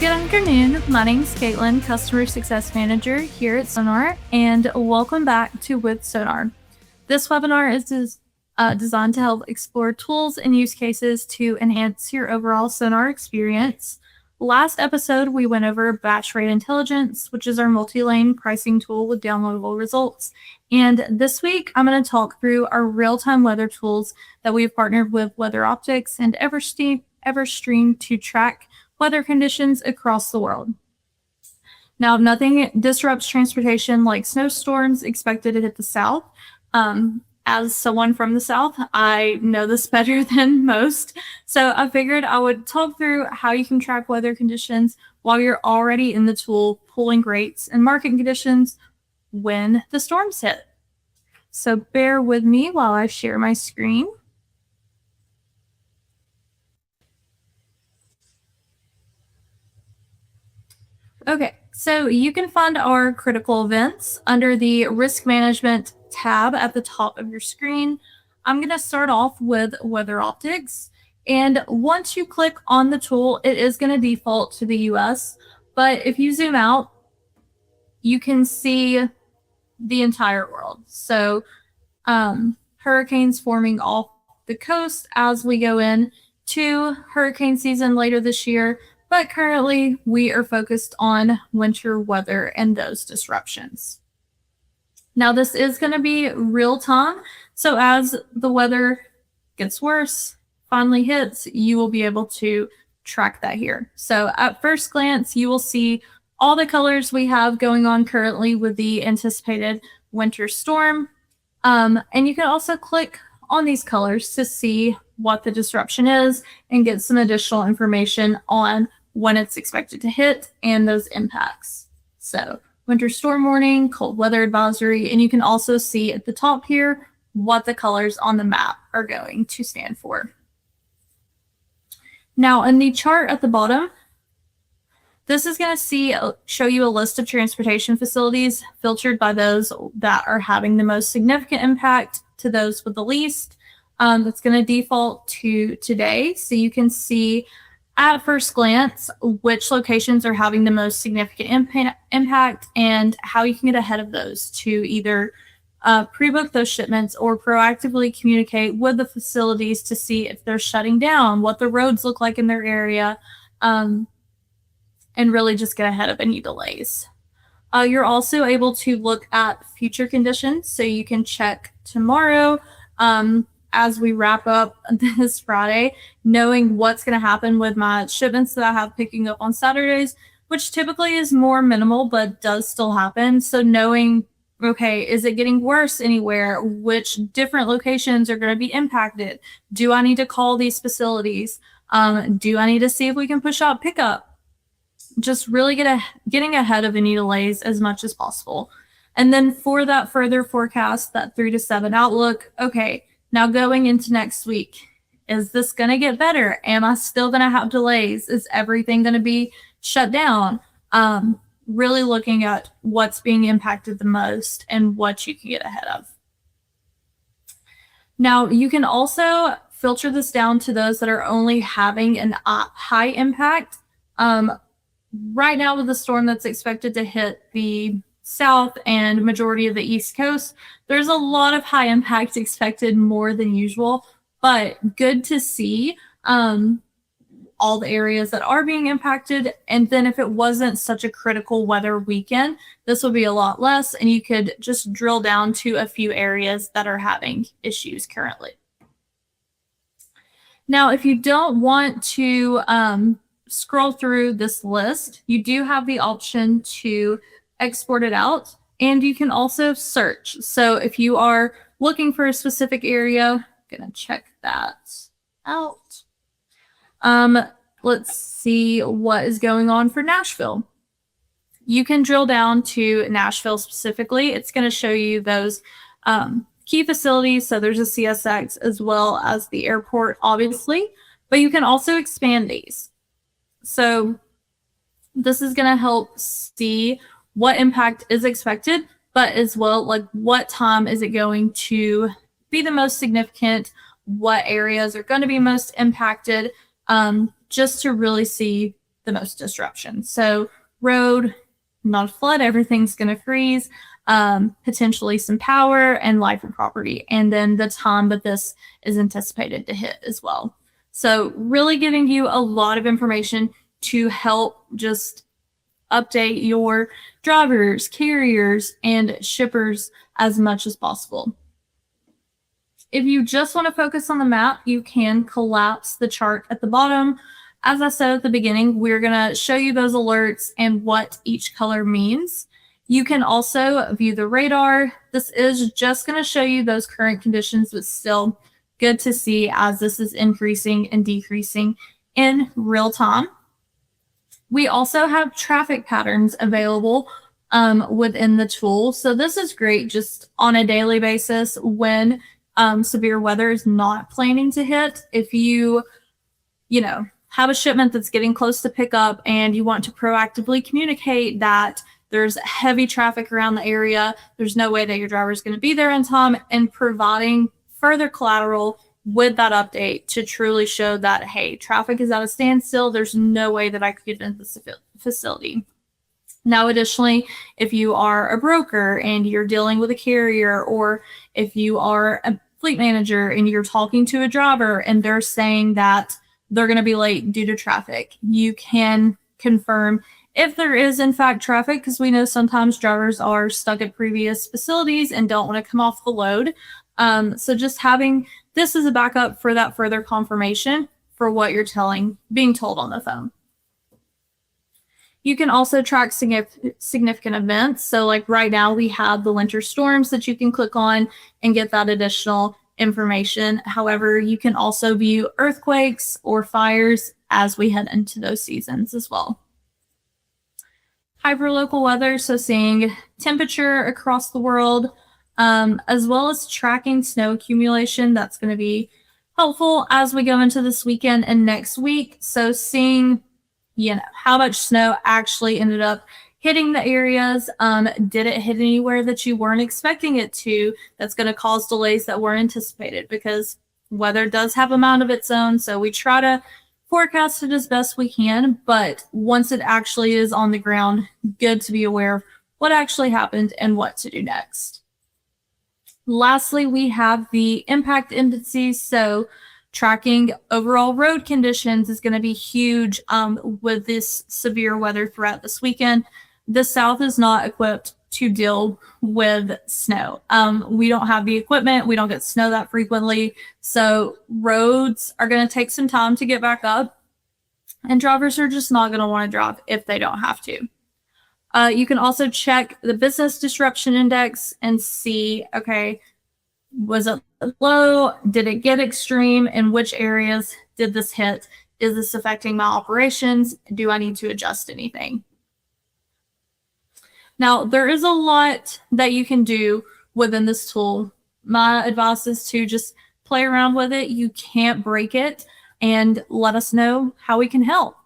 Good afternoon. My name is Caitlin, Customer Success Manager here at SONAR, and welcome back to WithSONAR. This webinar is designed to help explore tools and use cases to enhance your overall SONAR experience. Last episode, we went over Batch Rate Intelligence, which is our multi-lane pricing tool with downloadable results. And this week, I'm going to talk through our real-time weather tools that we've partnered with WeatherOptics and Everstream to track weather conditions across the world. Now, nothing disrupts transportation like snowstorms expected to hit the South. As someone from the South, I know this better than most. So I figured I would talk through how you can track weather conditions while you're already in the tool pulling rates and market conditions when the storms hit. So bear with me while I share my screen. Okay, so you can find our critical events under the risk management tab at the top of your screen. I'm going to start off with WeatherOptics. And once you click on the tool, it is going to default to the US. But if you zoom out, you can see the entire world. So hurricanes forming off the coast as we go in to hurricane season later this year. But currently, we are focused on winter weather and those disruptions. Now, this is going to be real time. So as the weather gets worse, finally hits, you will be able to track that here. So at first glance, you will see all the colors we have going on currently with the anticipated winter storm. And you can also click on these colors to see what the disruption is and get some additional information on when it's expected to hit and those impacts. So winter storm warning, cold weather advisory, and you can also see at the top here what the colors on the map are going to stand for. Now in the chart at the bottom, this is going to show you a list of transportation facilities filtered by those that are having the most significant impact to those with the least. That's going to default to today, so you can see at first glance which locations are having the most significant impact and how you can get ahead of those to either pre-book those shipments or proactively communicate with the facilities to see if they're shutting down, what the roads look like in their area, and really just get ahead of any delays. You're also able to look at future conditions, so you can check tomorrow as we wrap up this Friday, knowing what's going to happen with my shipments that I have picking up on Saturdays, which typically is more minimal, but does still happen. So knowing, okay, is it getting worse anywhere? Which different locations are going to be impacted? Do I need to call these facilities? Do I need to see if we can push out pickup? Just really getting ahead of any delays as much as possible. And then for that further forecast, that 3 to 7 outlook, okay, now going into next week, is this going to get better? Am I still going to have delays? Is everything going to be shut down? Really looking at what's being impacted the most and what you can get ahead of. Now, you can also filter this down to those that are only having an high impact. Right now with the storm that's expected to hit the South and majority of the East Coast, there's a lot of high impact expected, more than usual, but good to see all the areas that are being impacted. And then if it wasn't such a critical weather weekend, this will be a lot less, and you could just drill down to a few areas that are having issues currently. Now, if you don't want to scroll through this list, you do have the option to export it out, and you can also search. So if you are looking for a specific area, I'm gonna check that out. Let's see what is going on for Nashville. You can drill down to Nashville specifically. It's going to show you those key facilities. So there's a CSX as well as the airport, obviously, but you can also expand these. So this is going to help see what impact is expected, but as well, like what time is it going to be the most significant, what areas are going to be most impacted, just to really see the most disruption. So road, not a flood, everything's going to freeze, potentially some power and life and property, and then the time that this is anticipated to hit as well. So really giving you a lot of information to help just update your drivers, carriers, and shippers as much as possible. If you just want to focus on the map, you can collapse the chart at the bottom. As I said at the beginning, we're going to show you those alerts and what each color means. You can also view the radar. This is just going to show you those current conditions, but still good to see as this is increasing and decreasing in real time. We also have traffic patterns available within the tool. So this is great just on a daily basis when severe weather is not planning to hit. If you have a shipment that's getting close to pick up and you want to proactively communicate that there's heavy traffic around the area, there's no way that your driver is going to be there in time, and providing further collateral with that update to truly show that, hey, traffic is at a standstill. There's no way that I could get into this facility. Now, additionally, if you are a broker and you're dealing with a carrier, or if you are a fleet manager and you're talking to a driver and they're saying that they're going to be late due to traffic, you can confirm if there is in fact traffic, because we know sometimes drivers are stuck at previous facilities and don't want to come off the load. So just having this as a backup for that further confirmation for what you're being told on the phone. You can also track significant events. So like right now we have the winter storms that you can click on and get that additional information. However, you can also view earthquakes or fires as we head into those seasons as well. Hyperlocal weather, so seeing temperature across the world, as well as tracking snow accumulation. That's going to be helpful as we go into this weekend and next week. So seeing, how much snow actually ended up hitting the areas. Did it hit anywhere that you weren't expecting it to? That's going to cause delays that weren't anticipated, because weather does have a mind of its own. So we try to forecast it as best we can, but once it actually is on the ground, good to be aware of what actually happened and what to do next. Lastly, we have the impact indices. So tracking overall road conditions is going to be huge with this severe weather threat this weekend. The South is not equipped to deal with snow. We don't have the equipment. We don't get snow that frequently. So roads are going to take some time to get back up, and drivers are just not going to want to drive if they don't have to. You can also check the business disruption index and see, okay, was it low? Did it get extreme? In which areas did this hit? Is this affecting my operations? Do I need to adjust anything? Now, there is a lot that you can do within this tool. My advice is to just play around with it. You can't break it, and let us know how we can help.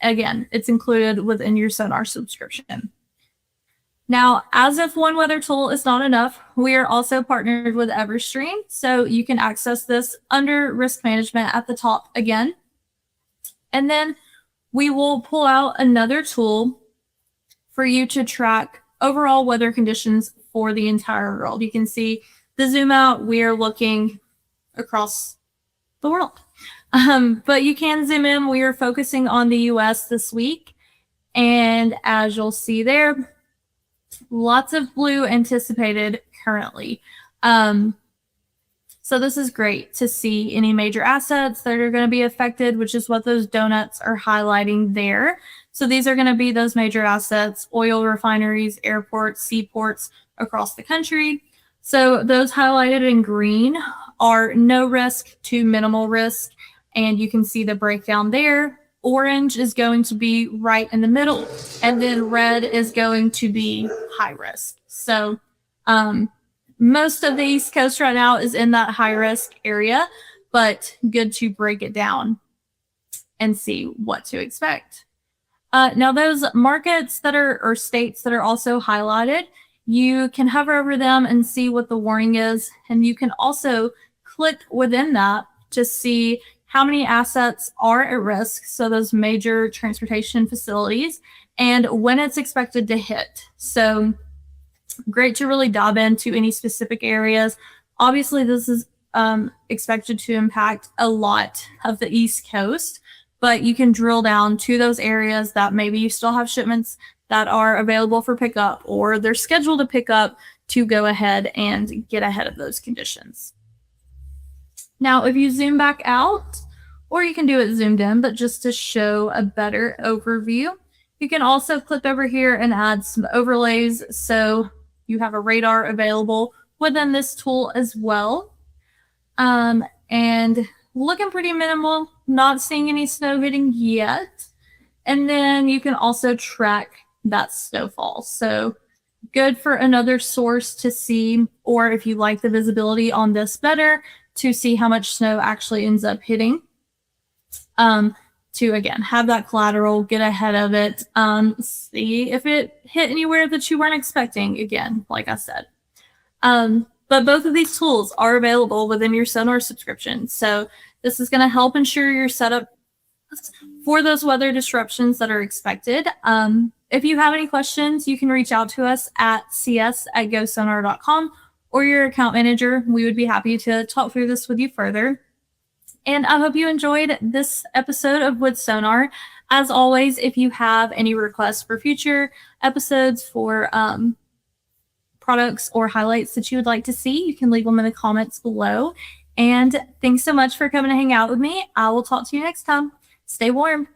Again, it's included within your SONAR subscription. Now, as if one weather tool is not enough, we are also partnered with Everstream. So you can access this under risk management at the top again. And then we will pull out another tool for you to track overall weather conditions for the entire world. You can see the zoom out. We are looking across the world. But you can zoom in. We are focusing on the US this week. And as you'll see there, lots of blue anticipated currently. So this is great to see any major assets that are going to be affected, which is what those donuts are highlighting there. So these are going to be those major assets: oil refineries, airports, seaports across the country. So those highlighted in green are no risk to minimal risk. And you can see the breakdown there. Orange is going to be right in the middle, and then red is going to be high risk. So most of the East Coast right now is in that high risk area, but good to break it down and see what to expect. Now those markets that are, or states that are also highlighted, you can hover over them and see what the warning is. And you can also click within that to see how many assets are at risk, so those major transportation facilities, and when it's expected to hit. So great to really dive into any specific areas. Obviously, this is expected to impact a lot of the East Coast, but you can drill down to those areas that maybe you still have shipments that are available for pickup or they're scheduled to pick up to go ahead and get ahead of those conditions. Now, if you zoom back out, or you can do it zoomed in, but just to show a better overview, you can also click over here and add some overlays. So you have a radar available within this tool as well. And looking pretty minimal, not seeing any snow hitting yet. And then you can also track that snowfall. So good for another source to see, or if you like the visibility on this better, to see how much snow actually ends up hitting. To again have that collateral, get ahead of it, see if it hit anywhere that you weren't expecting. Again, like I said. But both of these tools are available within your SONAR subscription. So this is going to help ensure you're set up for those weather disruptions that are expected. If you have any questions, you can reach out to us at cs@gosonar.com or your account manager. We would be happy to talk through this with you further. And I hope you enjoyed this episode of WithSONAR. As always, if you have any requests for future episodes for products or highlights that you would like to see, you can leave them in the comments below. And thanks so much for coming to hang out with me. I will talk to you next time. Stay warm.